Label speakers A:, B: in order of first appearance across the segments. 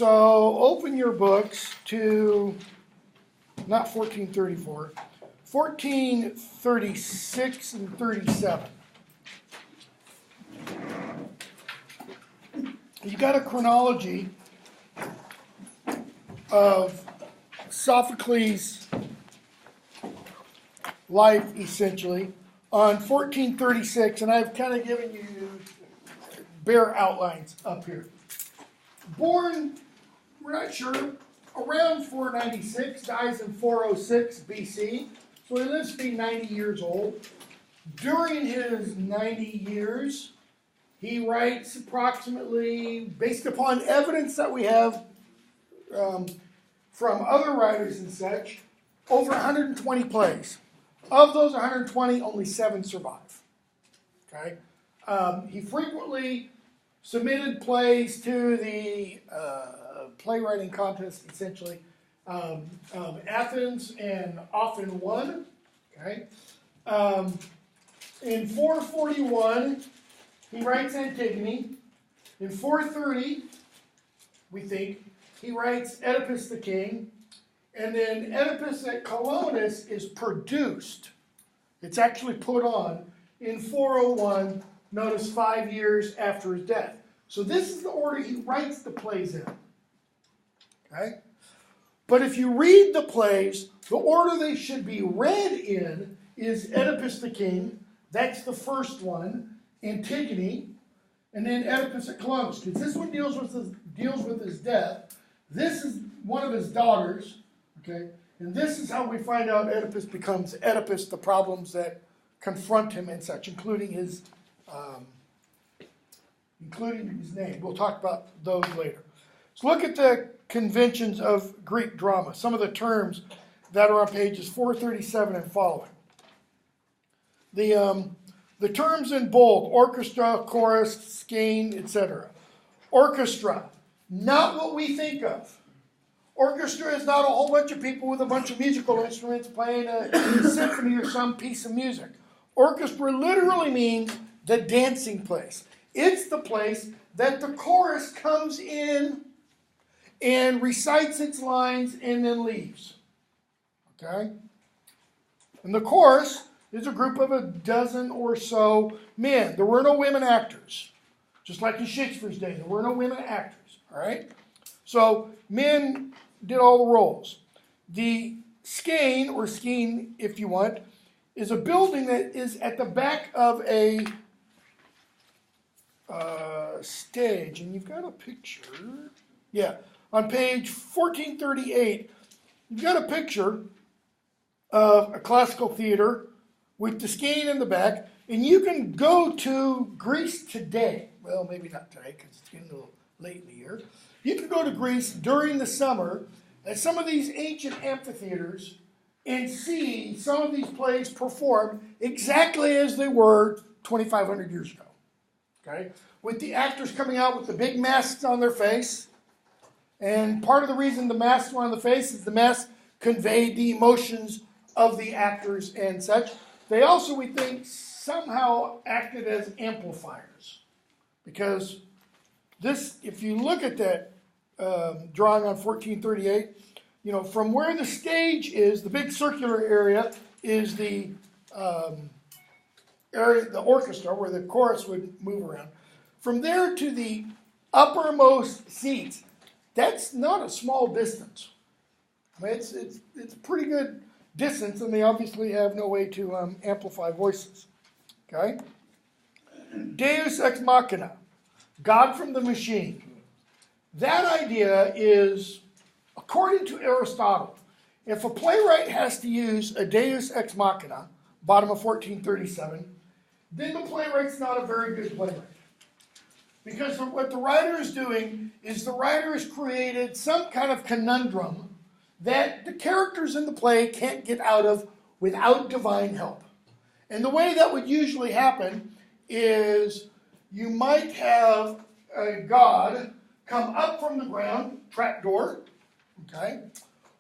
A: So open your books to, not 1434, 1436 and 37. You got a chronology of Sophocles' life, essentially, on 1436, and I've kind of given you bare outlines up here. Born, we're not sure, around 496, dies in 406 BC, so he lives to be 90 years old. During his 90 years, he writes approximately, based upon evidence that we have from other writers and such, over 120 plays. Of those 120, only 7 survive. Okay? He frequently submitted plays to the playwriting contest, essentially, Athens, and often won. Okay? In 441, he writes Antigone. In 430, we think, he writes Oedipus the King. And then Oedipus at Colonus is produced. It's actually put on in 401, notice 5 years after his death. So this is the order he writes the plays in. Okay? But if you read the plays, the order they should be read in is Oedipus the King. That's the first one. Antigone. And then Oedipus at Colonus. Because this one deals with his death. This is one of his daughters. Okay? And this is how we find out Oedipus becomes Oedipus, the problems that confront him and such, including his name. We'll talk about those later. So look at the conventions of Greek drama, some of the terms that are on pages 437 and following. The terms in bold: orchestra, chorus, skein, etc. Orchestra, not what we think of. Orchestra is not a whole bunch of people with a bunch of musical instruments playing a symphony or some piece of music. Orchestra literally means the dancing place. It's the place that the chorus comes in and recites its lines and then leaves. Okay? And the chorus is a group of a dozen or so men. There were no women actors. Just like in Shakespeare's day, there were no women actors. All right? So men did all the roles. The skein, or skene if you want, is a building that is at the back of a stage. And you've got a picture. Yeah. On page 1438, you've got a picture of a classical theater with the skein in the back. And you can go to Greece today. Well, maybe not today because it's getting a little late in the year. You can go to Greece during the summer at some of these ancient amphitheaters and see some of these plays performed exactly as they were 2,500 years ago. Okay? With the actors coming out with the big masks on their face. And part of the reason the masks were on the face is the masks conveyed the emotions of the actors and such. They also, we think, somehow acted as amplifiers. Because this, if you look at that drawing on 1438, you know, from where the stage is, the big circular area is the area, the orchestra, where the chorus would move around. From there to the uppermost seats, that's not a small distance. I mean, it's a pretty good distance, and they obviously have no way to amplify voices. Okay? Deus ex machina, God from the machine. That idea is, according to Aristotle, if a playwright has to use a deus ex machina, bottom of 1437, then the playwright's not a very good playwright. Because what the writer is doing is the writer has created some kind of conundrum that the characters in the play can't get out of without divine help. And the way that would usually happen is you might have a god come up from the ground, trapdoor, okay?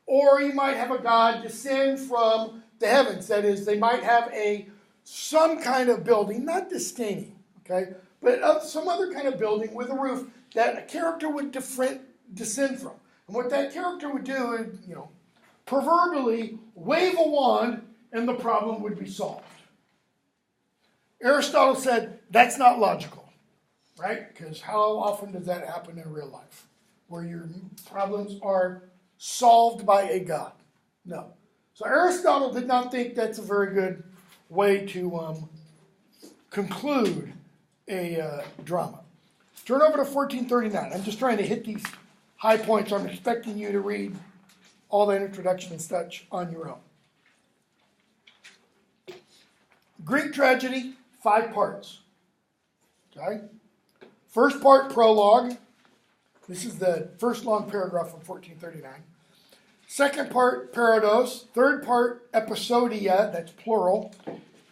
A: Or you might have a god descend from the heavens. That is, they might have some kind of building, not disdaining, okay? But of some other kind of building with a roof that a character would descend from. And what that character would do is, proverbially wave a wand and the problem would be solved. Aristotle said that's not logical, right? Because how often does that happen in real life? Where your problems are solved by a god? No. So Aristotle did not think that's a very good way to conclude a drama. Turn over to 1439. I'm just trying to hit these high points. I'm expecting you to read all that introduction and such on your own. Greek tragedy, 5 parts. Okay? First part, prologue. This is the first long paragraph from 1439. Second part, parados. Third part, episodia, that's plural.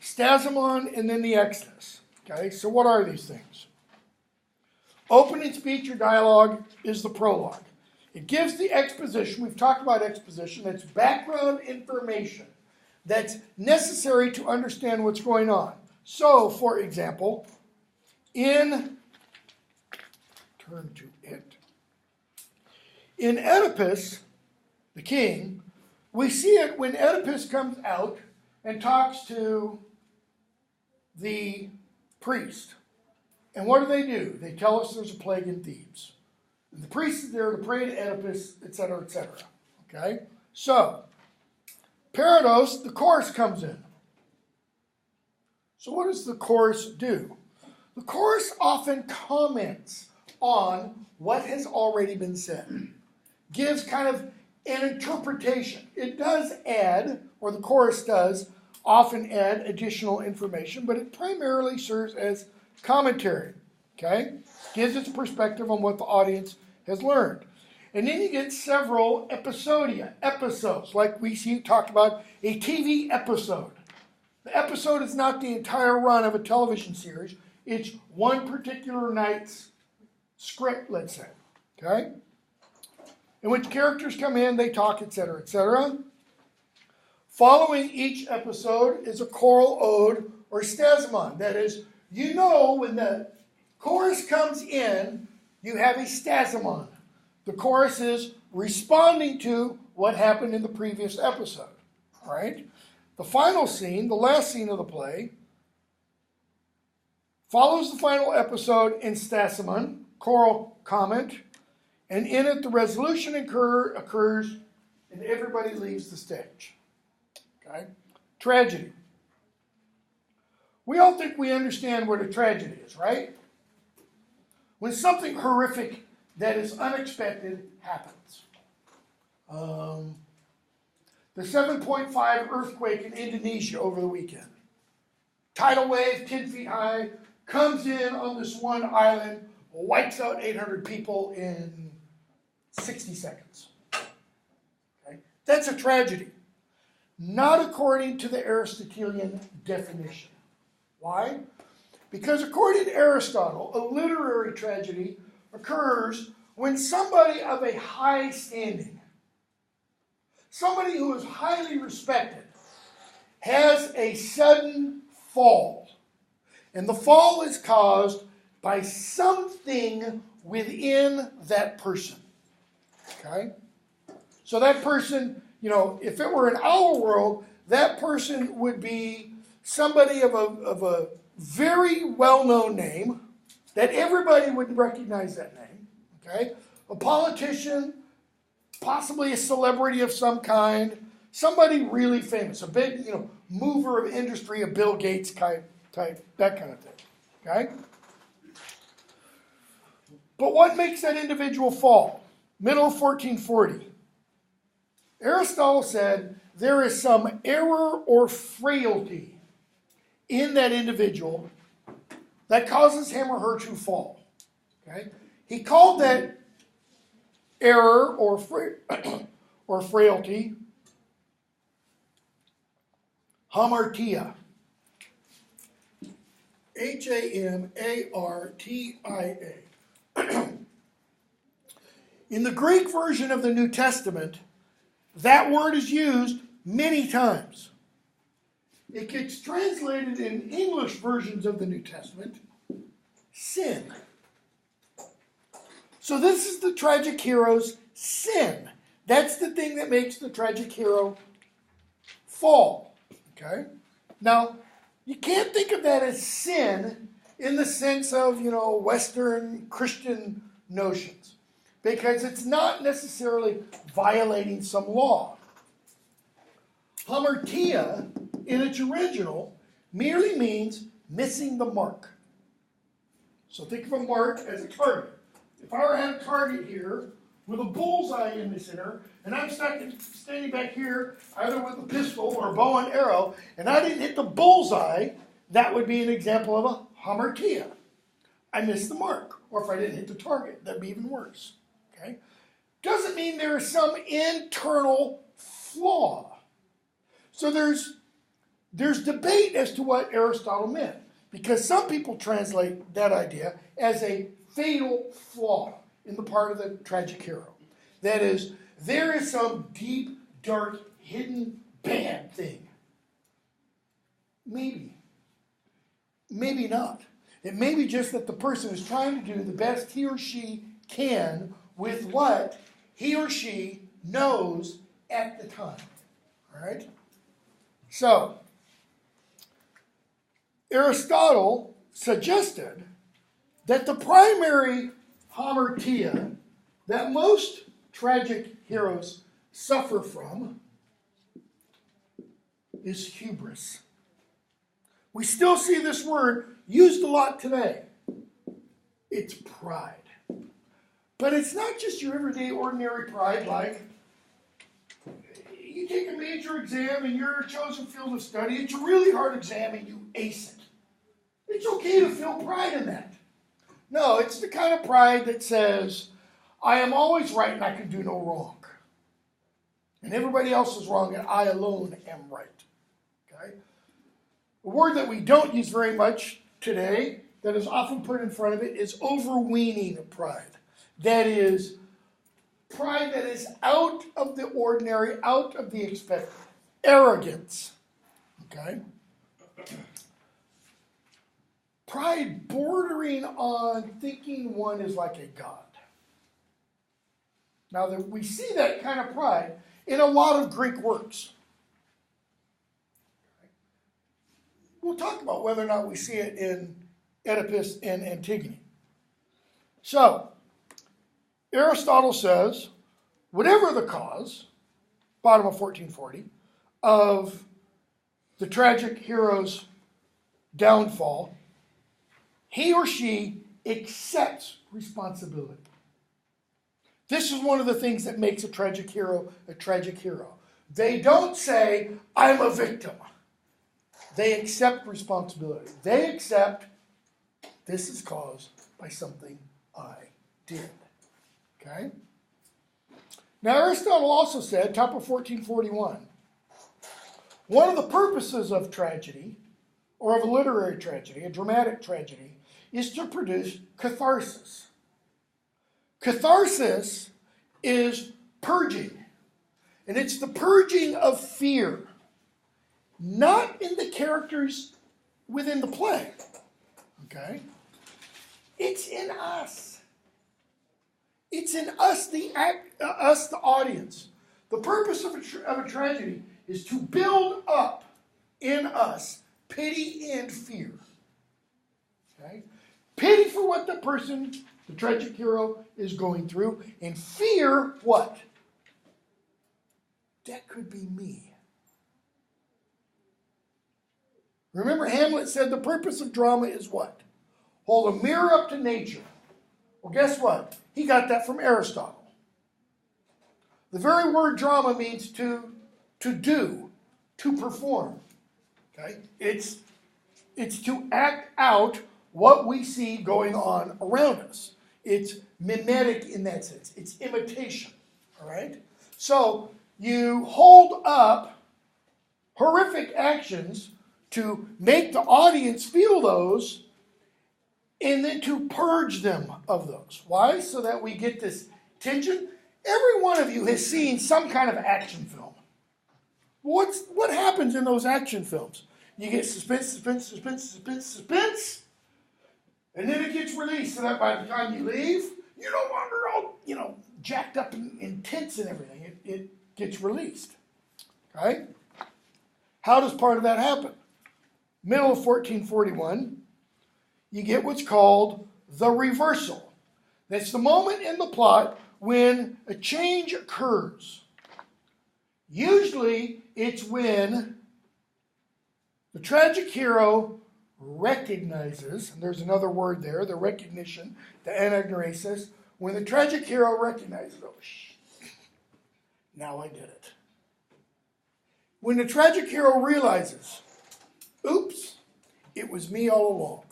A: Stasimon, and then the Exodus. Okay, so what are these things? Opening speech or dialogue is the prologue. It gives the exposition. We've talked about exposition. That's background information that's necessary to understand what's going on. So, for example, in Oedipus, the king, we see it when Oedipus comes out and talks to the priest. And what do? They tell us there's a plague in Thebes. And the priest is there to pray to Oedipus, etc., etc. Okay? So, parados, the chorus comes in. So what does the chorus do? The chorus often comments on what has already been said. Gives kind of an interpretation. It does add, or the chorus does, often add additional information, but it primarily serves as commentary. Okay? Gives its perspective on what the audience has learned. And then you get several episodia, episodes, like we see talked about a TV episode. The episode is not the entire run of a television series. It's one particular night's script, let's say. Okay? In which characters come in, they talk, etc., etc. Following each episode is a choral ode or stasimon. That is, when the chorus comes in, you have a stasimon. The chorus is responding to what happened in the previous episode. All right? The final scene, the last scene of the play, follows the final episode in stasimon, choral comment, and in it the resolution occurs and everybody leaves the stage. Okay? Tragedy. We all think we understand what a tragedy is, right? When something horrific that is unexpected happens. The 7.5 earthquake in Indonesia over the weekend. Tidal wave, 10 feet high, comes in on this one island, wipes out 800 people in 60 seconds. Okay? That's a tragedy. Not according to the Aristotelian definition. Why? Because according to Aristotle, a literary tragedy occurs when somebody of a high standing, somebody who is highly respected, has a sudden fall. And the fall is caused by something within that person. Okay? So that person, if it were in our world, that person would be somebody of a very well-known name, that everybody would recognize that name. Okay? A politician, possibly a celebrity of some kind, somebody really famous, a big, mover of industry, a Bill Gates type, that kind of thing. Okay? But what makes that individual fall? Middle of 1440. Aristotle said there is some error or frailty in that individual that causes him or her to fall. Okay? He called that error or frailty hamartia. Hamartia. In the Greek version of the New Testament, that word is used many times. It gets translated in English versions of the New Testament, sin. So this is the tragic hero's sin. That's the thing that makes the tragic hero fall. Okay? Now, you can't think of that as sin in the sense of, Western Christian notions, because it's not necessarily violating some law. Hamartia, in its original, merely means missing the mark. So think of a mark as a target. If I were to have a target here with a bullseye in the center, and I'm standing back here either with a pistol or a bow and arrow, and I didn't hit the bullseye, that would be an example of a hamartia. I missed the mark. Or if I didn't hit the target, that'd be even worse. Okay? Doesn't mean there is some internal flaw. So there's debate as to what Aristotle meant, because some people translate that idea as a fatal flaw in the part of the tragic hero. That is, there is some deep, dark, hidden, bad thing. Maybe. Maybe not. It may be just that the person is trying to do the best he or she can with what he or she knows at the time. All right? So, Aristotle suggested that the primary hamartia that most tragic heroes suffer from is hubris. We still see this word used a lot today. It's pride. But it's not just your everyday, ordinary pride like you take a major exam in your chosen field of study. It's a really hard exam and you ace it. It's okay to feel pride in that. No, it's the kind of pride that says, I am always right and I can do no wrong. And everybody else is wrong and I alone am right. Okay? A word that we don't use very much today, that is often put in front of it, is overweening pride. That is pride that is out of the ordinary, out of the expected. Arrogance. Okay? Pride bordering on thinking one is like a god. Now, we see that kind of pride in a lot of Greek works. We'll talk about whether or not we see it in Oedipus and Antigone. So, Aristotle says, whatever the cause, bottom of 1440, of the tragic hero's downfall, he or she accepts responsibility. This is one of the things that makes a tragic hero a tragic hero. They don't say, I'm a victim. They accept responsibility. They accept, this is caused by something I did. Okay? Now, Aristotle also said, top of 1441, one of the purposes of tragedy, or of a literary tragedy, a dramatic tragedy, is to produce catharsis. Catharsis is purging, and it's the purging of fear, not in the characters within the play, okay? It's in us. It's in us, the audience. The purpose of a tragedy is to build up in us pity and fear. Okay? Pity for what the person, the tragic hero, is going through, and fear what? That could be me. Remember, Hamlet said the purpose of drama is what? Hold a mirror up to nature. Well, guess what? He got that from Aristotle. The very word drama means to do, to perform. Okay? It's to act out what we see going on around us. It's mimetic in that sense. It's imitation. All right? So you hold up horrific actions to make the audience feel those and then to purge them of those. Why? So that we get this tension. Every one of you has seen some kind of action film. What happens in those action films? You get suspense, and then it gets released so that by the time you leave, you're no longer all, jacked up in tents and everything. It gets released. Okay? How does part of that happen? Middle of 1441, you get what's called the reversal. That's the moment in the plot when a change occurs. Usually, it's when the tragic hero recognizes, and there's another word there, the recognition, the anagnoresis, when the tragic hero recognizes, oh, now I did it. When the tragic hero realizes, oops, it was me all along.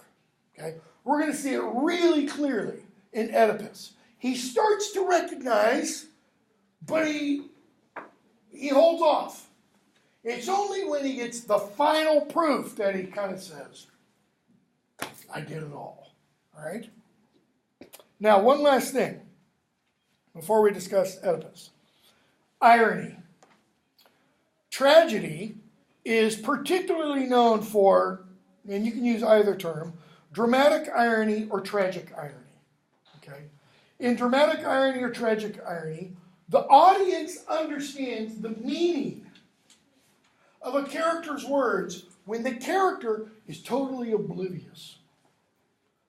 A: Okay? We're going to see it really clearly in Oedipus. He starts to recognize, but he holds off. It's only when he gets the final proof that he kind of says, I did it all. All right? Now, one last thing before we discuss Oedipus. Irony. Tragedy is particularly known for, and you can use either term, dramatic irony or tragic irony. Okay? In dramatic irony or tragic irony, the audience understands the meaning of a character's words when the character is totally oblivious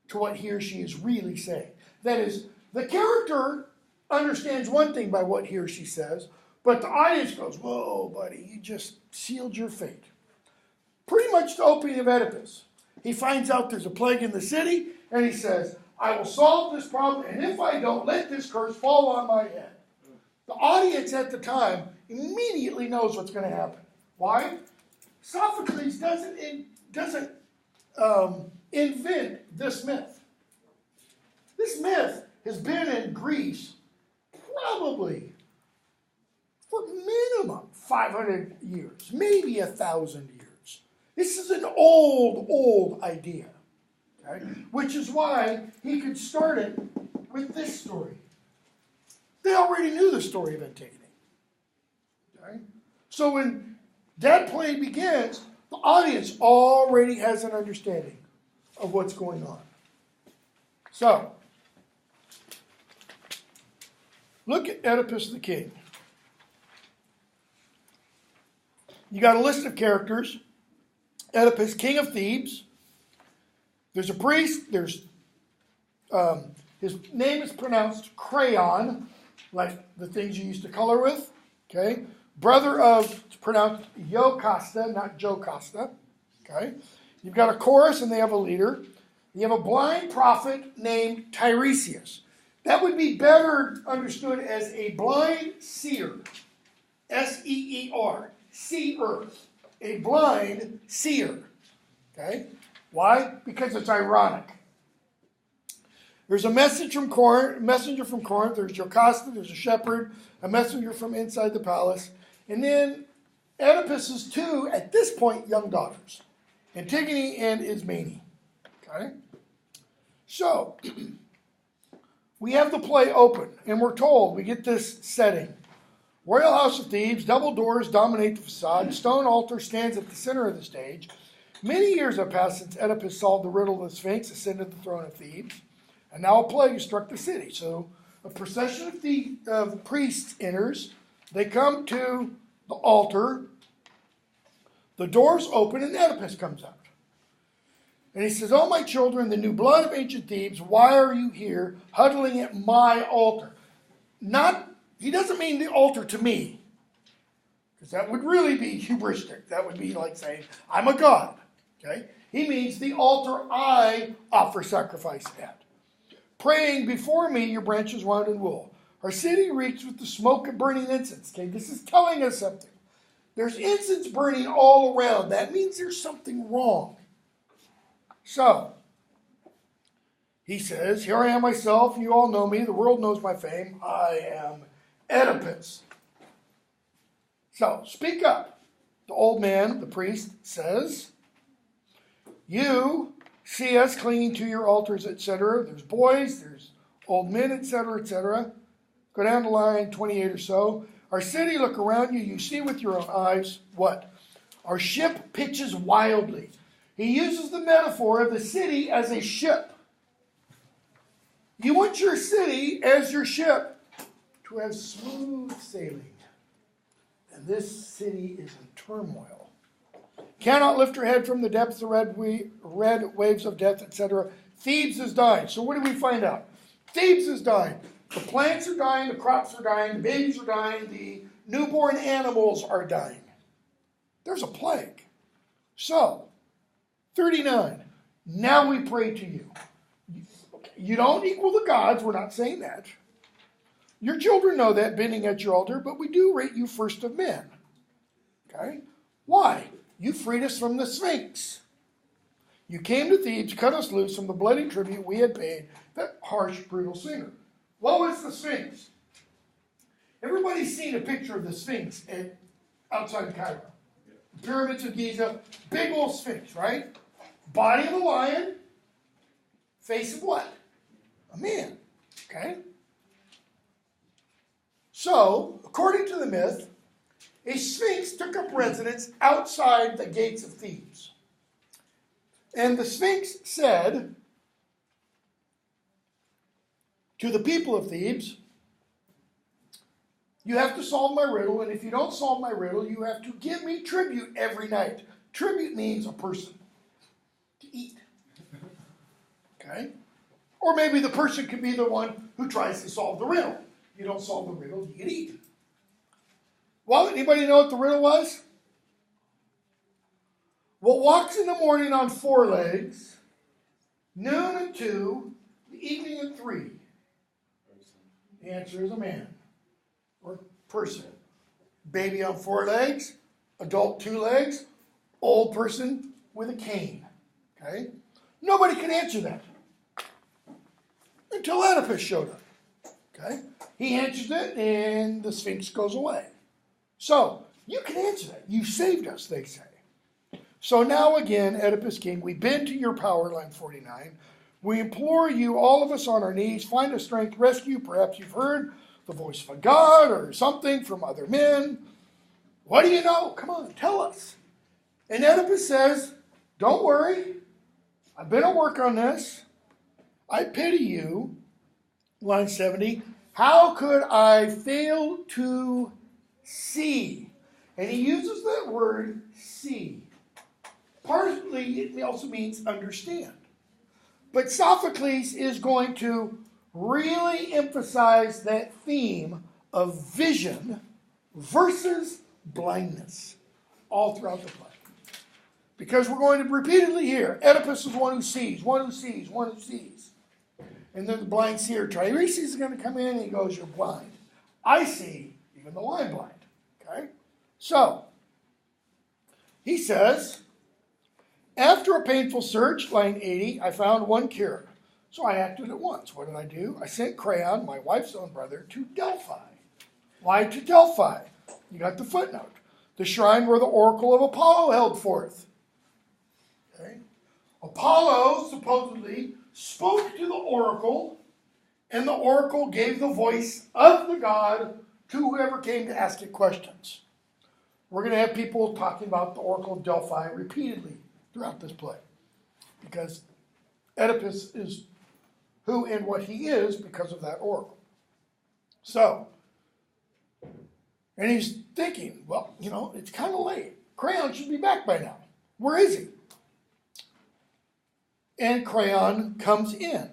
A: to what he or she is really saying. That is, the character understands one thing by what he or she says, but the audience goes, whoa, buddy, you just sealed your fate. Pretty much the opening of Oedipus. He finds out there's a plague in the city, and he says, I will solve this problem, and if I don't, let this curse fall on my head. The audience at the time immediately knows what's going to happen. Why? Sophocles doesn't invent this myth. This myth has been in Greece probably for minimum 500 years, maybe 1,000 years. This is an old idea, okay? Which is why he could start it with this story. They already knew the story of Antigone. Okay? So when that play begins, the audience already has an understanding of what's going on. So, look at Oedipus the king. You got a list of characters. Oedipus, king of Thebes. There's a priest. There's his name is pronounced crayon, like the things you used to color with. Okay, brother of, it's pronounced Jocasta, not Jocasta. Okay, you've got a chorus, and they have a leader. You have a blind prophet named Tiresias. That would be better understood as a blind seer. S-E-E-R. Seer. A blind seer. Okay? Why? Because it's ironic. There's a messenger from Corinth. There's Jocasta. There's a shepherd. A messenger from inside the palace. And then Oedipus's two, at this point, young daughters. Antigone and Ismene. Okay? So, we have the play open, and we're told, we get this setting. Royal House of Thebes, double doors dominate the facade. Stone altar stands at the center of the stage. Many years have passed since Oedipus solved the riddle of the Sphinx, ascended the throne of Thebes, and now a plague has struck the city. So a procession of priests enters. They come to the altar. The doors open, and Oedipus comes out. And he says, "Oh, my children, the new blood of ancient Thebes, why are you here huddling at my altar?" He doesn't mean the altar to me, because that would really be hubristic. That would be like saying, I'm a god. Okay? He means the altar I offer sacrifice at. Praying before me, your branches wound in wool. Our city reeks with the smoke of burning incense. Okay, this is telling us something. There's incense burning all around. That means there's something wrong. So, he says, here I am myself, you all know me, the world knows my fame. I am Oedipus. So, speak up. The old man, the priest, says, you see us clinging to your altars, etc. There's boys, there's old men, etc., etc. Go down to line 28 or so. Our city, look around you, you see with your own eyes, what? Our ship pitches wildly. He uses the metaphor of the city as a ship. You want your city as your ship to have smooth sailing. And this city is in turmoil. Cannot lift her head from the depths, the red waves of death, etc. Thebes is dying. So what do we find out? Thebes is dying. The plants are dying, the crops are dying, the babies are dying, the newborn animals are dying. There's a plague. So, 39. Now we pray to you. You don't equal the gods, we're not saying that. Your children know that, bending at your altar, but we do rate you first of men. Okay? Why? You freed us from the Sphinx. You came to Thebes, cut us loose from the bloody tribute we had paid that harsh, brutal singer. What was the Sphinx? Everybody's seen a picture of the Sphinx outside Cairo. The pyramids of Giza, big old Sphinx, right? Body of a lion, face of what? A man. Okay? So, according to the myth, a Sphinx took up residence outside the gates of Thebes. And the Sphinx said to the people of Thebes, you have to solve my riddle, and if you don't solve my riddle, you have to give me tribute every night. Tribute means a person to eat. Okay? Or maybe the person could be the one who tries to solve the riddle. You don't solve the riddle, you get eaten. Well, anybody know what the riddle was? What walks in the morning on 4 legs, noon at 2, the evening at 3? The answer is a man or person. Baby on 4 legs, adult 2 legs, old person with a cane. Okay? Nobody can answer that until Oedipus showed up. Okay? He answers it and the Sphinx goes away. So, you can answer that. You saved us, they say. So now again, Oedipus King, we bend to your power, line 49. We implore you, all of us on our knees, find a strength, rescue. Perhaps you've heard the voice of a god or something from other men. What do you know? Come on, tell us. And Oedipus says, don't worry. I've been at work on this. I pity you. Line 70. How could I fail to see? And he uses that word, see. Partly, it also means understand. But Sophocles is going to really emphasize that theme of vision versus blindness all throughout the play. Because we're going to repeatedly hear, Oedipus is one who sees, one who sees, one who sees. And then the blind seer, Tiresias, is going to come in and he goes, you're blind. I see, even though I'm blind. Okay? So, he says, after a painful search, line 80, I found one cure. So I acted at once. What did I do? I sent Creon, my wife's own brother, to Delphi. Why to Delphi? You got the footnote. The shrine where the oracle of Apollo held forth. Okay? Apollo supposedly spoke to the oracle, and the oracle gave the voice of the god to whoever came to ask it questions. We're going to have people talking about the oracle of Delphi repeatedly throughout this play, because Oedipus is who and what he is because of that oracle. So, and he's thinking, well, it's kind of late. Creon should be back by now. Where is he? And Creon comes in.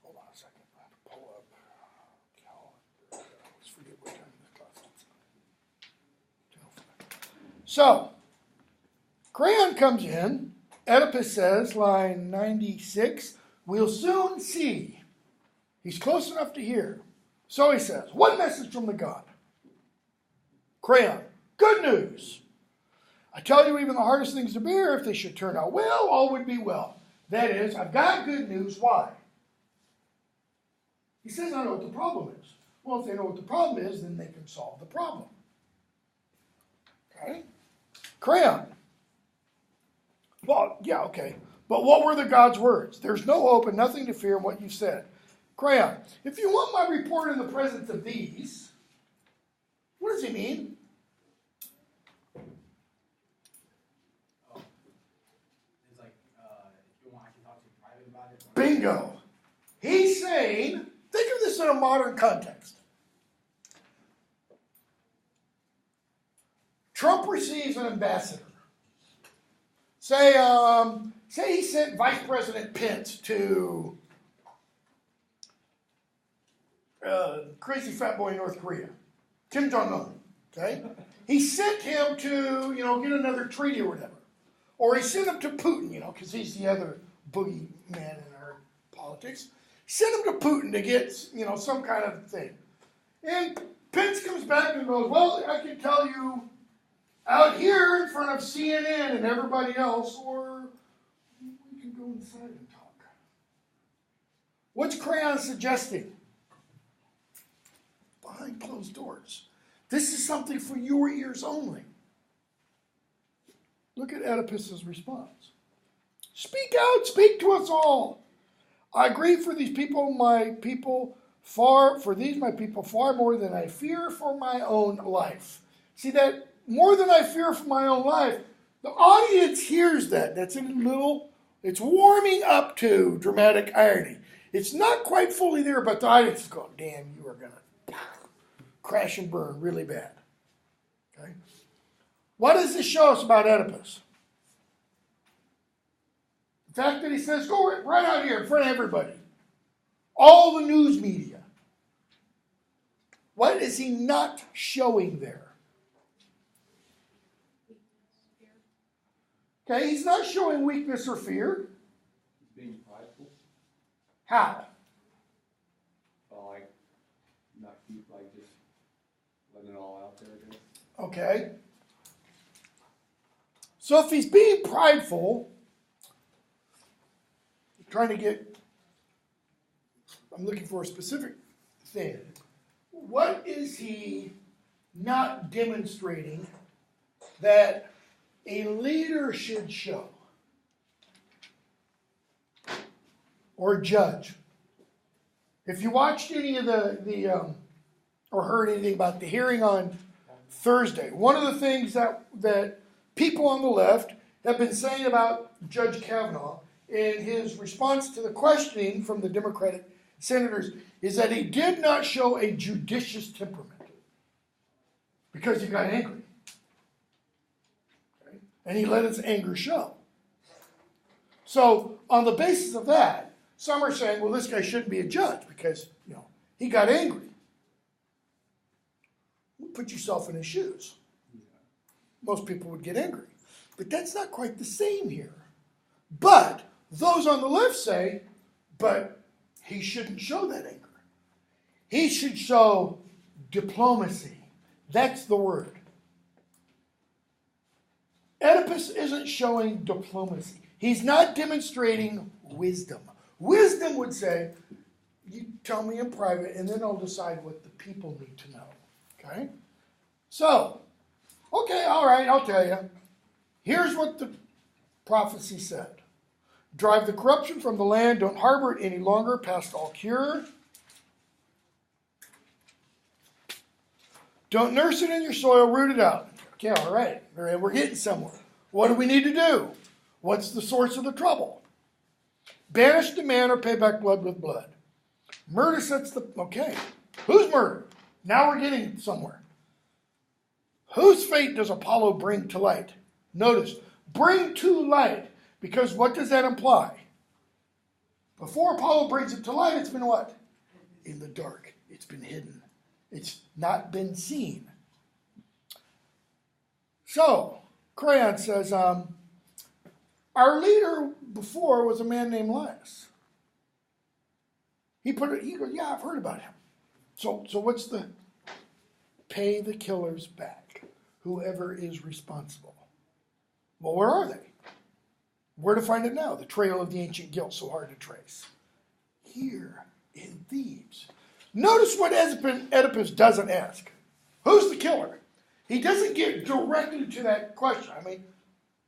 A: Hold on a second. I have to pull up calendar. I always forget what time the class is. So, Creon comes in. Oedipus says, line 96, we'll soon see. He's close enough to hear. So he says, one message from the god. Creon, good news. I tell you, even the hardest things to bear, if they should turn out well, all would be well. That is, I've got good news. Why? He says, I know what the problem is. Well, if they know what the problem is, then they can solve the problem. Okay? Creon. Well, yeah, okay. But what were the god's words? There's no hope and nothing to fear in what you said. Creon, if you want my report in the presence of these, what does he mean?
B: It's like, if you want, I can talk to you private about it.
A: Bingo. He's saying, think of this in a modern context. Trump receives an ambassador. Say he sent Vice President Pence to crazy fat boy in North Korea, Kim Jong-un, okay? He sent him to, get another treaty or whatever. Or he sent him to Putin, because he's the other boogeyman in our politics. Sent him to Putin to get, some kind of thing. And Pence comes back and goes, well, I can tell you out here in front of CNN and everybody else, or we can go inside and talk. What's Crayon suggesting? Behind closed doors. This is something for your ears only. Look at Oedipus's response. Speak out, speak to us all. I grieve for these people, my people, far more than I fear for my own life. See that? More than I fear for my own life. The audience hears that. That's it's warming up to dramatic irony. It's not quite fully there, but the audience is going, damn, you are going to crash and burn really bad. Okay? What does this show us about Oedipus? The fact that he says, go right out here in front of everybody. All the news media. What is he not showing there? Okay, he's not showing weakness or fear.
B: He's being prideful.
A: How?
B: Not keep just letting it all out there, I guess.
A: Okay. So if he's being prideful, I'm looking for a specific thing. What is he not demonstrating that a leader should show or judge? If you watched any of or heard anything about the hearing on Thursday, one of the things that people on the left have been saying about Judge Kavanaugh in his response to the questioning from the Democratic senators is that he did not show a judicious temperament because he got angry. Okay? And he let his anger show. So on the basis of that, some are saying, well, this guy shouldn't be a judge because, he got angry. Put yourself in his shoes. Most people would get angry. But that's not quite the same here. But those on the left say, but he shouldn't show that anger. He should show diplomacy. That's the word. Oedipus isn't showing diplomacy. He's not demonstrating wisdom. Wisdom would say, you tell me in private, and then I'll decide what the people need to know. Okay? So, okay, all right, I'll tell you. Here's what the prophecy said. Drive the corruption from the land, don't harbor it any longer, past all cure. Don't nurse it in your soil, root it out. Okay, all right, we're getting somewhere. What do we need to do? What's the source of the trouble? Banish the man or pay back blood with blood. Murder sets okay. Who's murder? Now we're getting somewhere. Whose fate does Apollo bring to light? Notice, bring to light, because what does that imply? Before Apollo brings it to light, it's been what? In the dark. It's been hidden. It's not been seen. So, Crayon says, our leader before was a man named Linus. He goes, yeah, I've heard about him. So what's the pay the killers back? Whoever is responsible. Well, where are they? Where to find it now? The trail of the ancient guilt, so hard to trace. Here in Thebes. Notice what Oedipus doesn't ask. Who's the killer? He doesn't get directly to that question.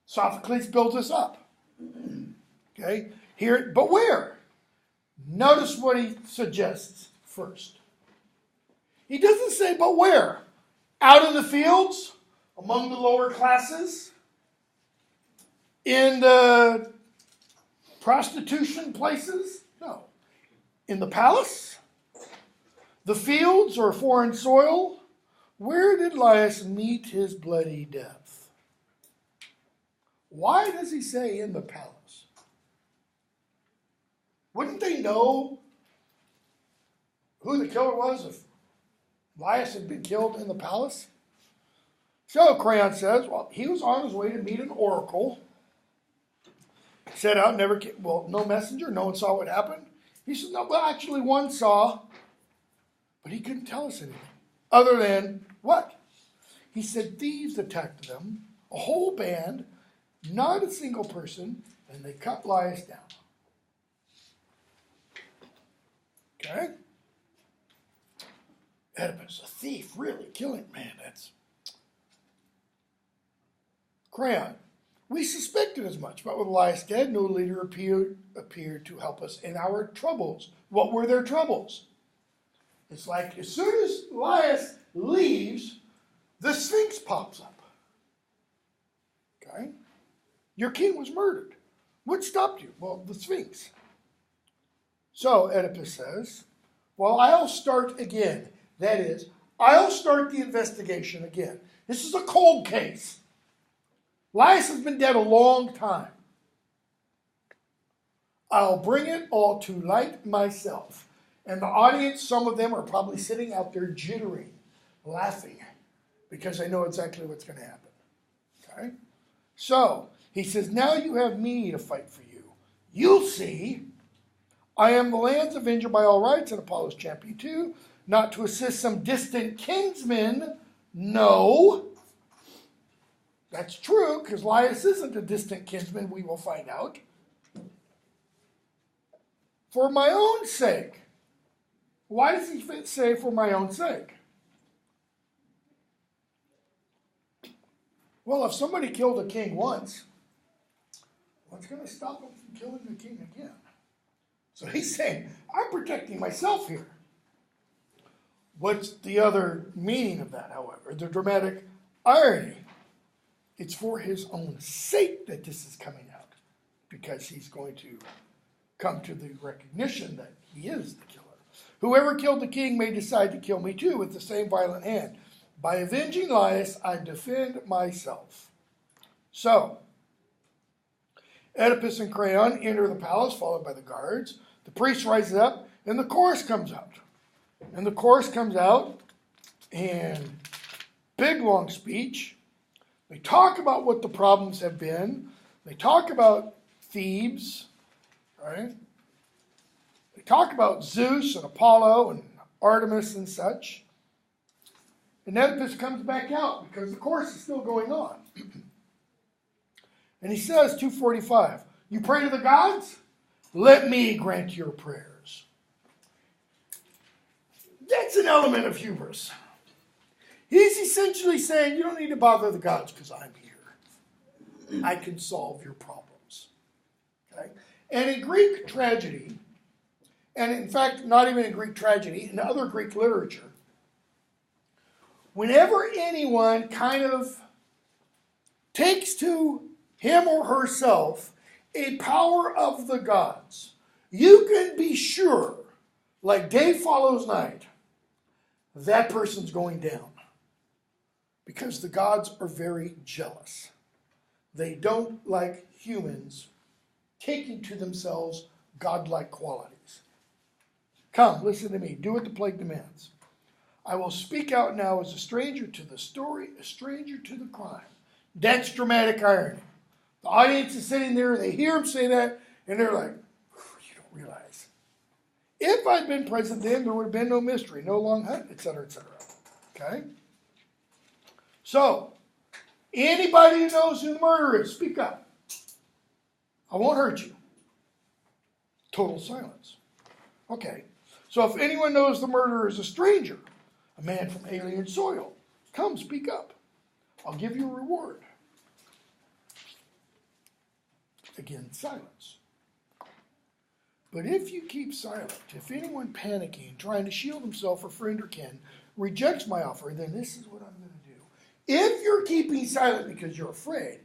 A: Sophocles builds us up. Okay? Here, but where? Notice what he suggests first. He doesn't say, but where? Out in the fields? Among the lower classes? In the Prostitution places? No. In the palace? The fields or foreign soil? Where did Laius meet his bloody death? Why does he say in the palace? Wouldn't they know who the killer was if Laius had been killed in the palace? So Crayon says, well, he was on his way to meet an oracle. Set out, no messenger, no one saw what happened. He said, no, well, actually one saw, but he couldn't tell us anything. Other than what? He said thieves attacked them, a whole band, not a single person, and they cut Laius down. Okay? Oedipus, a thief, really, killing, man, that's... Crayon. We suspected as much, but with Laius dead, no leader appeared to help us in our troubles. What were their troubles? It's like as soon as Laius leaves, the Sphinx pops up. Okay? Your king was murdered. What stopped you? Well, the Sphinx. So Oedipus says, well, I'll start again. That is, I'll start the investigation again. This is a cold case. Laius has been dead a long time. I'll bring it all to light myself. And the audience, some of them are probably sitting out there jittering, laughing, because they know exactly what's going to happen. Okay? So, he says, now you have me to fight for you. You'll see. I am the land's avenger by all rights and Apollo's champion too, not to assist some distant kinsman. No. That's true, because Laius isn't a distant kinsman, we will find out. For my own sake. Why does he say for my own sake? Well, if somebody killed a king once, what's going to stop him from killing the king again? So he's saying, I'm protecting myself here. What's the other meaning of that, however? The dramatic irony. It's for his own sake that this is coming out, because he's going to come to the recognition that he is the killer. Whoever killed the king may decide to kill me too with the same violent hand. By avenging Laius, I defend myself. So, Oedipus and Crayon enter the palace, followed by the guards. The priest rises up, and the chorus comes out. And the chorus comes out, and big long speech. They talk about what the problems have been. They talk about Thebes, right? They talk about Zeus and Apollo and Artemis and such. And Oedipus comes back out because the chorus is still going on. And he says, 245, you pray to the gods? Let me grant your prayers. That's an element of hubris. He's essentially saying, you don't need to bother the gods because I'm here. I can solve your problems. Okay? And in Greek tragedy, and in fact, not even in Greek tragedy, in other Greek literature, whenever anyone kind of takes to him or herself a power of the gods, you can be sure, like day follows night, that person's going down. Because the gods are very jealous. They don't like humans taking to themselves godlike qualities. Come, listen to me. Do what the plague demands. I will speak out now as a stranger to the story, a stranger to the crime. That's dramatic irony. The audience is sitting there, they hear him say that, and they're like, you don't realize. If I'd been present then, there would have been no mystery, no long hunt, etc., etc. Okay? So, anybody who knows who the murderer is, speak up. I won't hurt you. Total silence. Okay. So if anyone knows the murderer is a stranger, a man from alien soil, come speak up. I'll give you a reward. Again, silence. But if you keep silent, if anyone panicking, trying to shield himself or friend or kin, rejects my offer, then this is what I'm going to do. If you're keeping silent because you're afraid,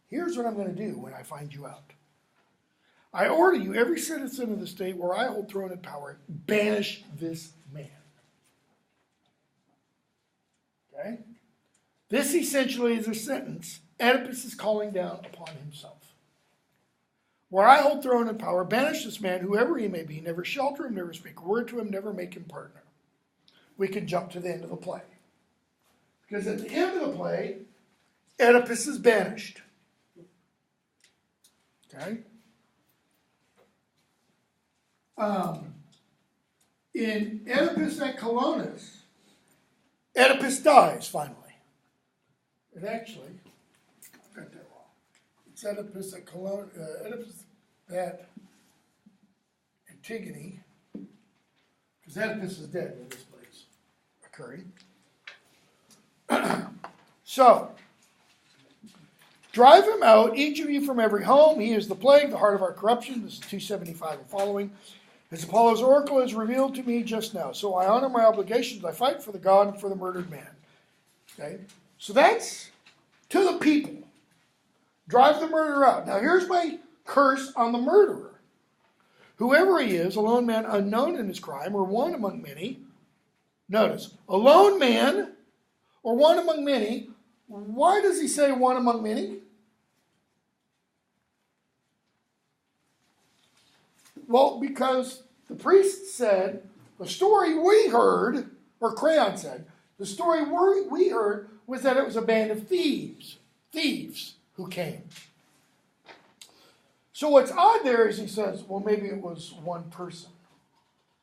A: here's what I'm going to do when I find you out. I order you, every citizen of the state where I hold throne and power, banish this man. Okay? This essentially is a sentence Oedipus is calling down upon himself. Where I hold throne and power, banish this man, whoever he may be, never shelter him, never speak a word to him, never make him partner. We can jump to the end of the play. Because at the end of the play, Oedipus is banished. Okay? In Oedipus at Colonus, Oedipus dies finally. And actually, I got that wrong. It's Oedipus at Colonus, Oedipus at Antigone, because Oedipus is dead when this plays occurring. So, drive him out, each of you from every home. He is the plague, the heart of our corruption. This is 275 and following. As Apollo's oracle has revealed to me just now. So I honor my obligations. I fight for the God and for the murdered man. Okay? So that's to the people. Drive the murderer out. Now here's my curse on the murderer. Whoever he is, a lone man unknown in his crime, or one among many. Notice, a lone man, or one among many. Why does he say one among many? Well, because the priest said, the story we heard, or Crayon said, the story we heard was that it was a band of thieves who came. So what's odd there is he says, well, maybe it was one person,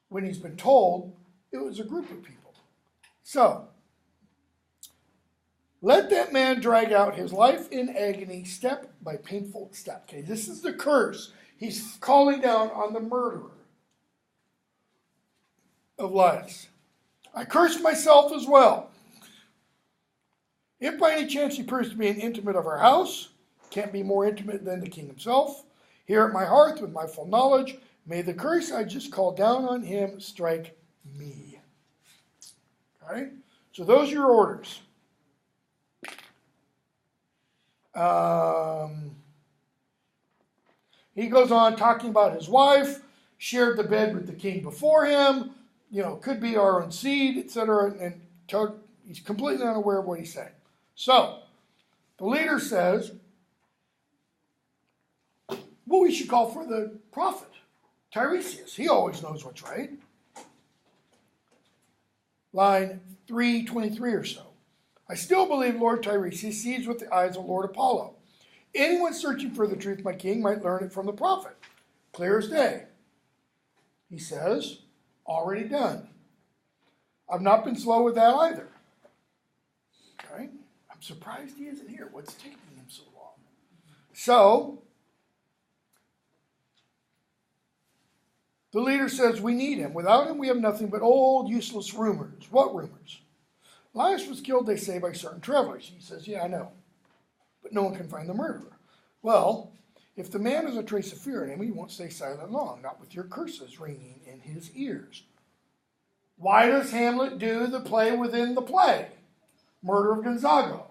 A: when he's been told it was a group of people. So, let that man drag out his life in agony, step by painful step. Okay, this is the curse he's calling down on the murderer of Laius. I curse myself as well. If by any chance he proves to be an intimate of our house, can't be more intimate than the king himself, here at my hearth with my full knowledge, may the curse I just called down on him strike me. Okay, so those are your orders. He goes on talking about his wife, shared the bed with the king before him, could be our own seed, etc. And he's completely unaware of what he's saying. So, the leader says, well, we should call for the prophet, Tiresias. He always knows what's right. Line 323 or so. I still believe Lord Tiresias sees with the eyes of Lord Apollo. Anyone searching for the truth, my king, might learn it from the prophet. Clear as day. He says, already done. I've not been slow with that either. Okay? I'm surprised he isn't here. What's taking him so long? So, the leader says we need him. Without him, we have nothing but old, useless rumors. What rumors? Laius was killed, they say, by certain travelers. He says, yeah, I know. But no one can find the murderer. Well, if the man has a trace of fear in him, he won't stay silent long, not with your curses ringing in his ears. Why does Hamlet do the play within the play? Murder of Gonzago.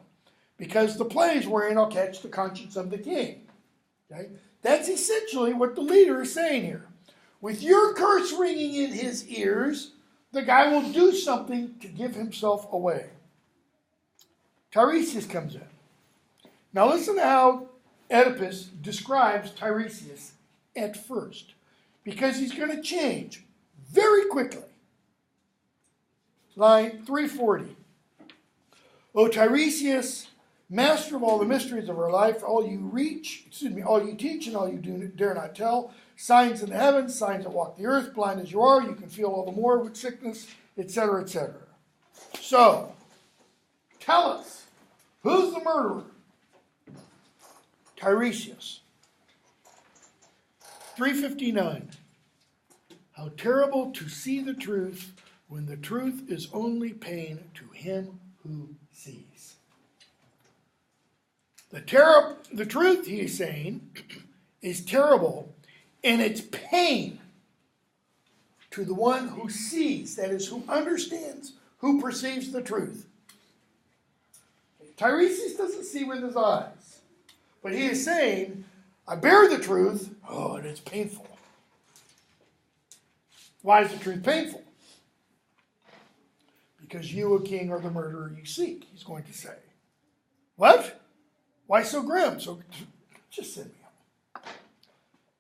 A: Because the play is wherein I'll catch the conscience of the king. Okay? That's essentially what the leader is saying here. With your curse ringing in his ears, the guy will do something to give himself away. Tiresias comes in. Now listen to how Oedipus describes Tiresias at first, because he's going to change very quickly. Line 340. O Tiresias, master of all the mysteries of our life, all you teach and all you dare not tell, signs in the heavens, signs that walk the earth, blind as you are, you can feel all the more with sickness, etc., etc. So, tell us, who's the murderer? Tiresias. 359. How terrible to see the truth when the truth is only pain to him who sees. The truth, he is saying, is terrible, and it's pain to the one who sees, that is, who understands, who perceives the truth. Tiresias doesn't see with his eyes, but he is saying, I bear the truth. Oh, and it's painful. Why is the truth painful? Because you, O king, are the murderer you seek, he's going to say. What? Why so grim? So just send me home.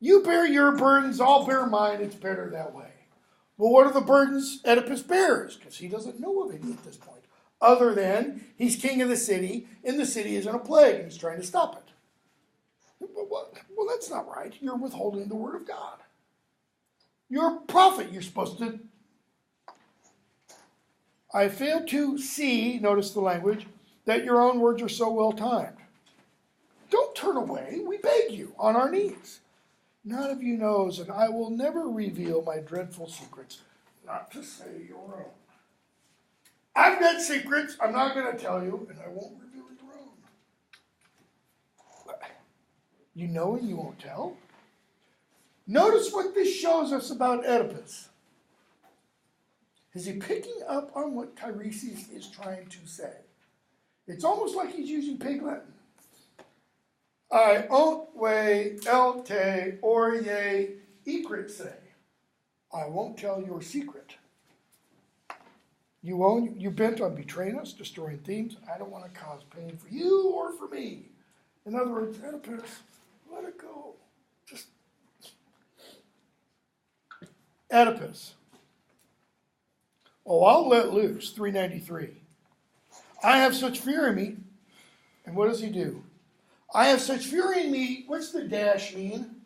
A: You bear your burdens, I'll bear mine. It's better that way. Well, what are the burdens Oedipus bears? Because he doesn't know of any at this point. Other than he's king of the city, and the city is in a plague, and he's trying to stop it. Well, that's not right. You're withholding the word of God. You're a prophet. You're supposed to. I fail to see, notice the language, that your own words are so well timed. Don't turn away. We beg you on our knees. None of you knows, and I will never reveal my dreadful secrets, not to say your own. I've got secrets I'm not going to tell you, and I won't reveal your own. You know and you won't tell? Notice what this shows us about Oedipus. Is he picking up on what Tiresias is trying to say? It's almost like he's using Pig Latin. I ont we elte orie ecrit say. I won't tell your secret. You bent on betraying us, destroying themes. I don't want to cause pain for you or for me. In other words, Oedipus, let it go. Just Oedipus. Oh, I'll let loose. 393. I have such fear in me. And what does he do? I have such fear in me. What's the dash mean?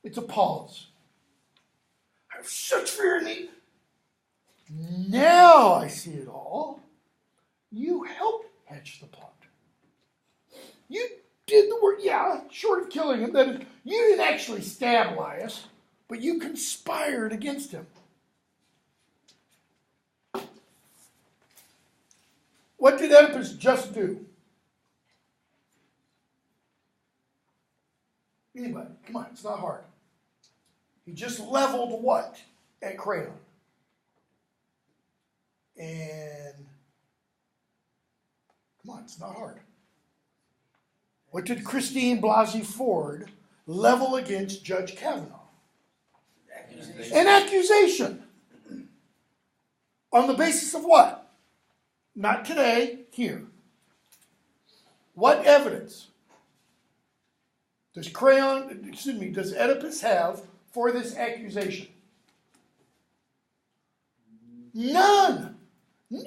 A: It's a pause. I have such fear in me. Now I see it all. You helped hatch the plot. You did the work, yeah, short of killing him. That is, you didn't actually stab Elias, but you conspired against him. What did Oedipus just do? Anybody, come on, it's not hard. He just leveled what at Crayon? And come on, it's not hard. What did Christine Blasey Ford level against Judge Kavanaugh? An accusation. On the basis of what? Not today, here. What evidence does does Oedipus have for this accusation? None.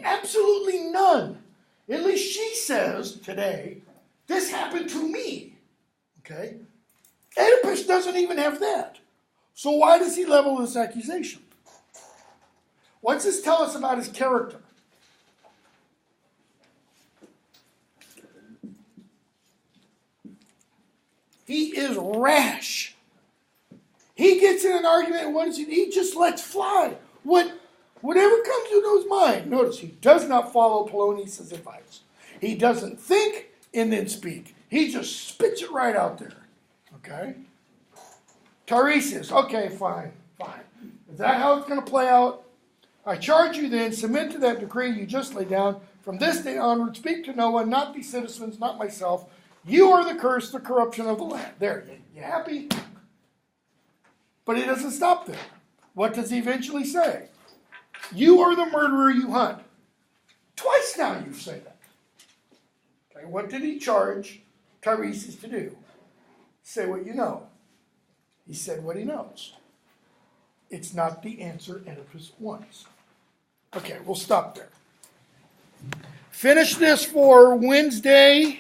A: Absolutely none. At least she says today, this happened to me. Okay? Oedipus doesn't even have that. So why does he level this accusation? What's this tell us about his character? He is rash. He gets in an argument, and what does he do? He just lets fly. Whatever comes into his mind. Notice, he does not follow Polonius' advice. He doesn't think and then speak. He just spits it right out there. Okay? Tiresias, okay, fine. Is that how it's going to play out? I charge you then, submit to that decree you just laid down. From this day onward, speak to no one, not these citizens, not myself. You are the curse, the corruption of the land. There, you happy? But he doesn't stop there. What does he eventually say? You are the murderer you hunt. Twice now you've said that. Okay, what did he charge Tiresias to do? Say what you know. He said what he knows. It's not the answer Oedipus wants. Okay, we'll stop there. Finish this for Wednesday.